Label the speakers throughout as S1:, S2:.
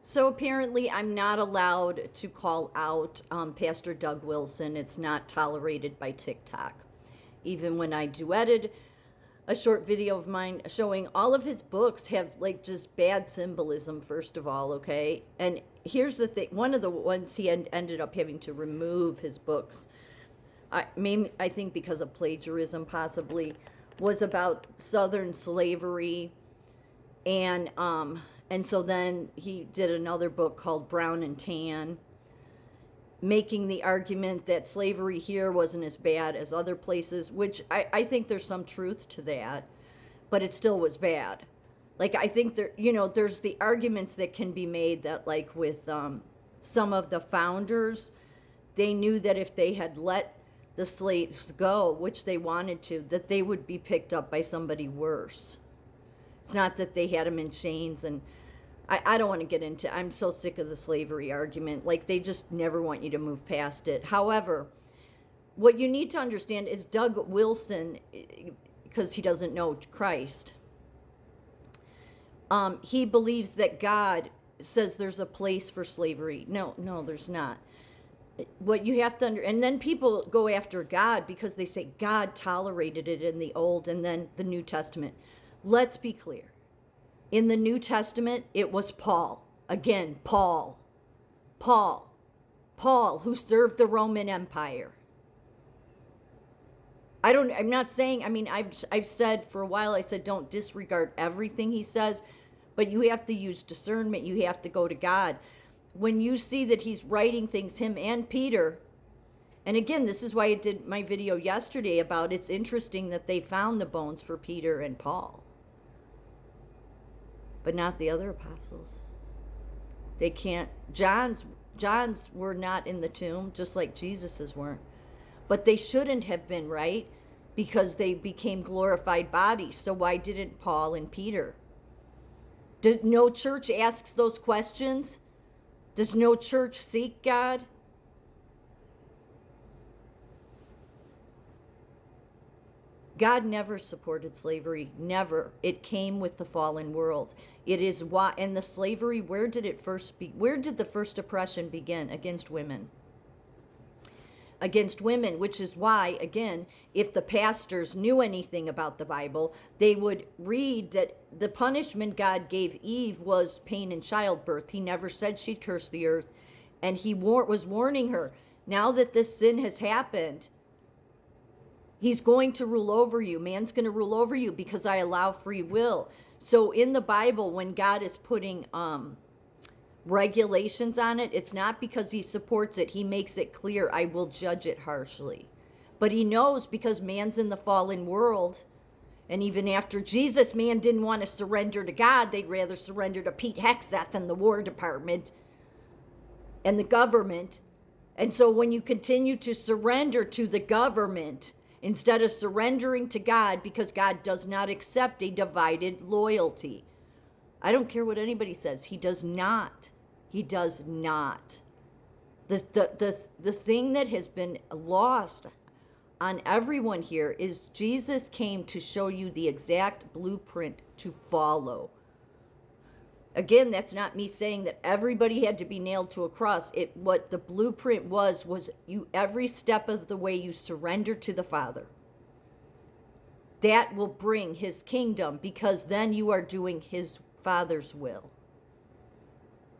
S1: So apparently, I'm not allowed to call out Pastor Doug Wilson. It's not tolerated by TikTok. Even when I duetted a short video of mine showing all of his books have like just bad symbolism, first of all, okay? And here's the thing, one of the ones he ended up having to remove his books, I think because of plagiarism possibly, was about Southern slavery. And so then he did another book called Brown and Tan, making the argument that slavery here wasn't as bad as other places, which I think there's some truth to that, but it still was bad. Like, I think there's the arguments that can be made that, like, with some of the founders, they knew that if they had let the slaves go, which they wanted to, that they would be picked up by somebody worse. It's not that they had them in chains, and I don't want to get into, I'm so sick of the slavery argument. Like, they just never want you to move past it. However, what you need to understand is Doug Wilson, because he doesn't know Christ, he believes that God says there's a place for slavery. No, there's not. What you have to and then people go after God because they say God tolerated it in the Old and then the New Testament. Let's be clear. In the New Testament, it was Paul. Again, Paul, who served the Roman Empire. I'm not saying, I've said for a while, I said, don't disregard everything he says, but you have to use discernment. You have to go to God. When you see that he's writing things, him and Peter, and again, this is why I did my video yesterday about it's interesting that they found the bones for Peter and Paul, but not the other apostles. They can't. John's were not in the tomb, just like Jesus's weren't. But they shouldn't have been, right? Because they became glorified bodies. So why didn't Paul and Peter? No church asks those questions? Does no church seek God? God never supported slavery, never. It came with the fallen world. It is why, and the slavery, where did the first oppression begin? Against women. Against women, which is why, again, if the pastors knew anything about the Bible, they would read that the punishment God gave Eve was pain in childbirth. He never said she'd curse the earth, and he was warning her, now that this sin has happened, he's going to rule over you. Man's going to rule over you because I allow free will. So in the Bible, when God is putting regulations on it, it's not because he supports it. He makes it clear, I will judge it harshly. But he knows because man's in the fallen world, and even after Jesus, man didn't want to surrender to God. They'd rather surrender to Pete Hegseth and the War Department and the government. And so when you continue to surrender to the government instead of surrendering to God, because God does not accept a divided loyalty. I don't care what anybody says. He does not. He does not. The thing that has been lost on everyone here is Jesus came to show you the exact blueprint to follow. Again, that's not me saying that everybody had to be nailed to a cross. What the blueprint was you every step of the way you surrender to the Father. That will bring his kingdom, because then you are doing his Father's will.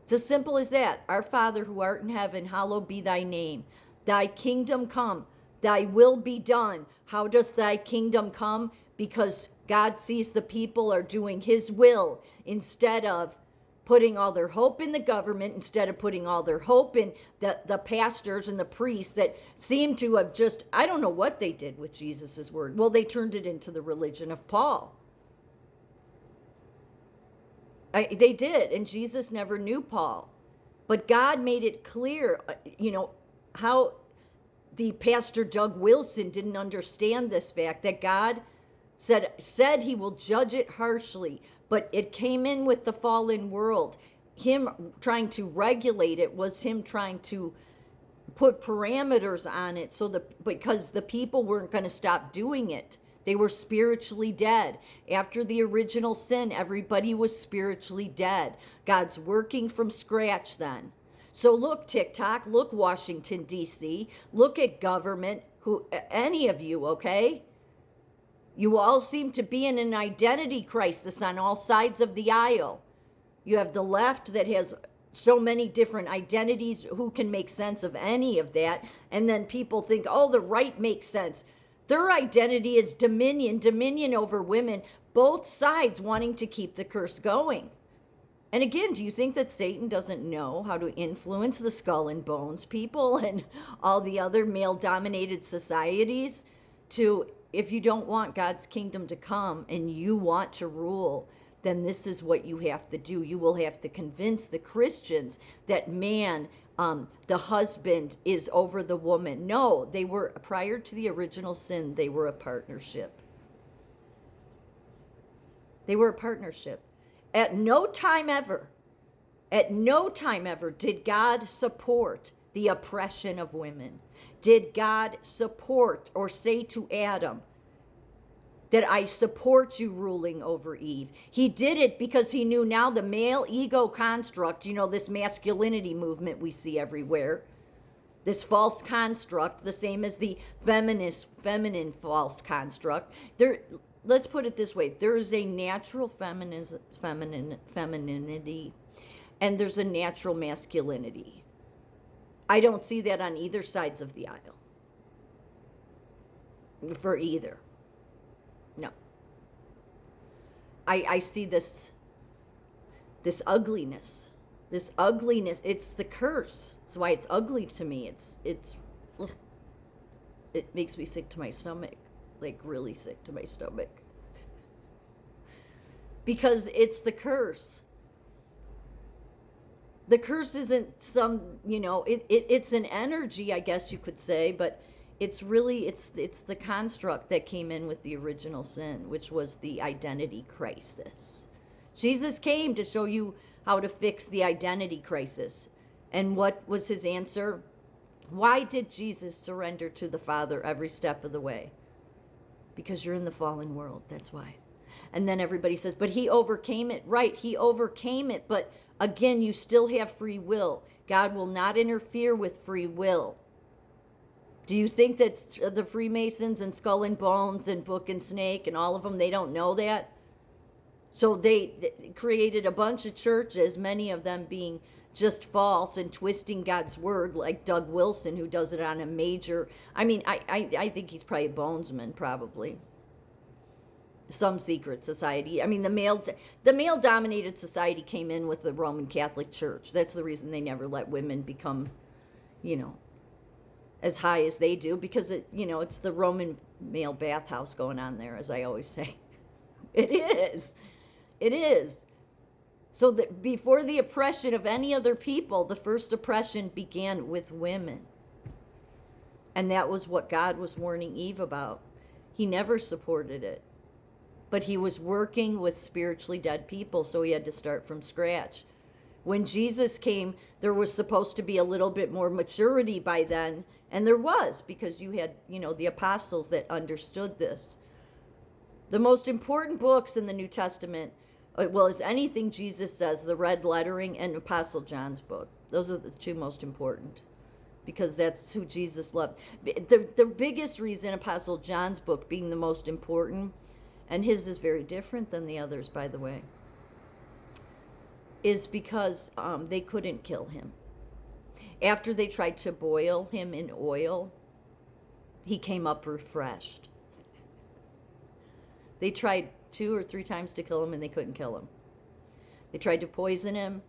S1: It's as simple as that. Our Father who art in heaven, hallowed be thy name. Thy kingdom come, thy will be done. How does thy kingdom come? Because God sees the people are doing his will instead of putting all their hope in the government, instead of putting all their hope in the pastors and the priests that seem to have just, I don't know what they did with Jesus's word. Well, they turned it into the religion of Paul. They did, and Jesus never knew Paul. But God made it clear, how the Pastor Doug Wilson didn't understand this fact, that God said he will judge it harshly, but it came in with the fallen world. Him trying to regulate it was him trying to put parameters on it because the people weren't going to stop doing it. They were spiritually dead. After the original sin, everybody was spiritually dead. God's working from scratch then. So look, TikTok, look, Washington, D.C., look at government, any of you, okay? You all seem to be in an identity crisis on all sides of the aisle. You have the left that has so many different identities. Who can make sense of any of that? And then people think, oh, the right makes sense. Their identity is dominion over women, both sides wanting to keep the curse going. And again, do you think that Satan doesn't know how to influence the Skull and Bones people and all the other male-dominated societies to, if you don't want God's kingdom to come and you want to rule, then this is what you have to do. You will have to convince the Christians that man, the husband, is over the woman. No, they were, prior to the original sin, they were a partnership. They were a partnership. At no time ever did God support the oppression of women. Did God support or say to Adam that I support you ruling over Eve? He did it because he knew now the male ego construct, this masculinity movement we see everywhere, this false construct, the same as the feminine false construct. Let's put it this way. There's a natural femininity, and there's a natural masculinity. I don't see that on either sides of the aisle. For either. No. I see this ugliness. This ugliness. It's the curse. That's why it's ugly to me. It makes me sick to my stomach. Like really sick to my stomach. Because it's the curse. The curse isn't some, it's an energy, I guess you could say, but it's really, it's the construct that came in with the original sin, which was the identity crisis. Jesus came to show you how to fix the identity crisis. And what was his answer? Why did Jesus surrender to the Father every step of the way? Because you're in the fallen world, that's why. And then everybody says, but he overcame it. Right, he overcame it, but again, you still have free will. God will not interfere with free will. Do you think that the Freemasons and Skull and Bones and Book and Snake and all of them, they don't know that? So they created a bunch of churches, many of them being just false and twisting God's word, like Doug Wilson, who does it on a major. I think he's probably a bonesman, probably. Some secret society. The male-dominated society came in with the Roman Catholic Church. That's the reason they never let women become, as high as they do, because it's the Roman male bathhouse going on there, as I always say. It is. So that before the oppression of any other people, the first oppression began with women. And that was what God was warning Eve about. He never supported it. But he was working with spiritually dead people, so he had to start from scratch. When Jesus came, there was supposed to be a little bit more maturity by then, and there was, because you had, the apostles that understood this. The most important books in the New Testament, is anything Jesus says, the red lettering and Apostle John's book. Those are the two most important, because that's who Jesus loved. The biggest reason Apostle John's book being the most important, and his is very different than the others, by the way, is because they couldn't kill him. After they tried to boil him in oil, he came up refreshed. They tried 2 or 3 times to kill him, and they couldn't kill him. They tried to poison him.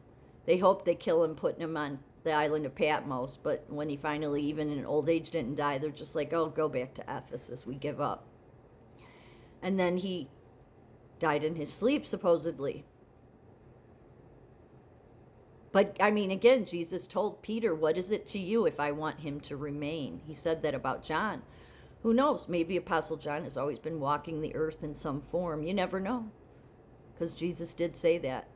S1: They hoped they'd kill him, putting him on the island of Patmos. But when he finally, even in old age, didn't die, they're just like, oh, go back to Ephesus. We give up. And then he died in his sleep, supposedly. But, again, Jesus told Peter, what is it to you if I want him to remain? He said that about John. Who knows? Maybe Apostle John has always been walking the earth in some form. You never know, because Jesus did say that.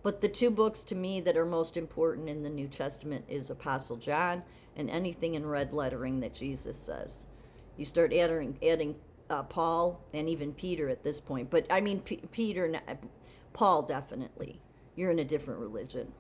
S1: But the 2 books to me that are most important in the New Testament is Apostle John and anything in red lettering that Jesus says. You start adding Paul and even Peter at this point. But I mean, Paul definitely. You're in a different religion.